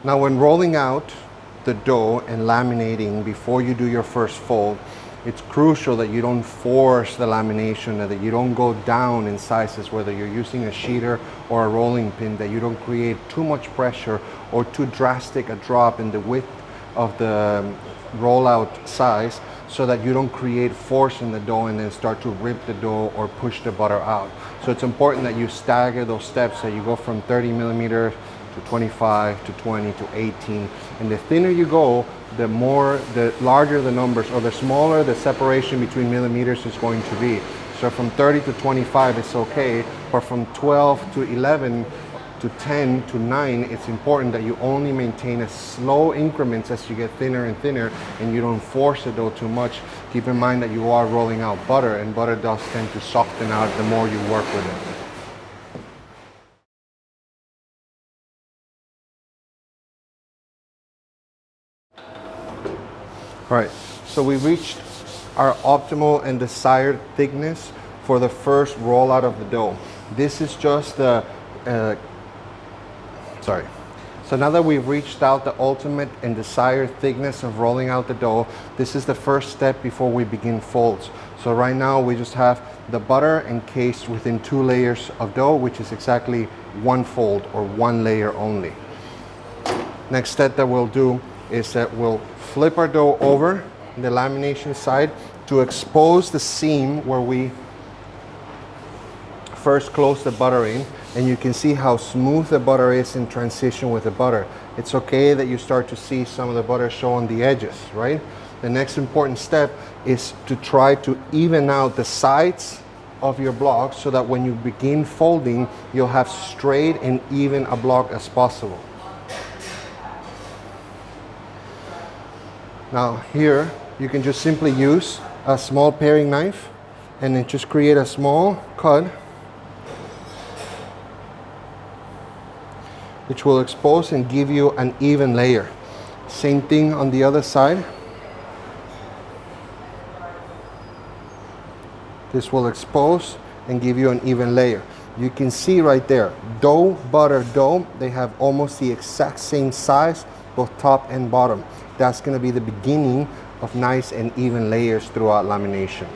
Now when rolling out the dough and laminating before you do your first fold, it's crucial that you don't force the lamination, that you don't go down in sizes, whether you're using a sheeter or a rolling pin, that you don't create too much pressure or too drastic a drop in the width of the rollout size, so that you don't create force in the dough and then start to rip the dough or push the butter out. So it's important that you stagger those steps, that you go from 30 millimeters to 25 to 20 to 18, and the thinner you go, the larger the numbers, or the smaller the separation between millimeters is going to be. So from 30 to 25 is okay, but from 12 to 11 to 10 to 9, it's important that you only maintain a slow increments as you get thinner and thinner, and you don't force the dough too much. Keep in mind that you are rolling out butter, and butter does tend to soften out the more you work with it. All right, so we reached our optimal and desired thickness for the first rollout of the dough. This is just the, So now that we've reached out the ultimate and desired thickness of rolling out the dough, this is the first step before we begin folds. So right now we just have the butter encased within 2 layers of dough, which is exactly 1 fold or 1 layer only. Next step that we'll do is that we'll flip our dough over the lamination side to expose the seam where we first close the butter in, and you can see how smooth the butter is in transition with the butter. It's okay that you start to see some of the butter show on the edges, right? The next important step is to try to even out the sides of your block so that when you begin folding, you'll have straight and even a block as possible. Now here, you can just simply use a small paring knife and then just create a small cut, which will expose and give you an even layer. Same thing on the other side. This will expose and give you an even layer. You can see right there, dough, butter, dough, they have almost the exact same size, both top and bottom. That's gonna be the beginning of nice and even layers throughout lamination.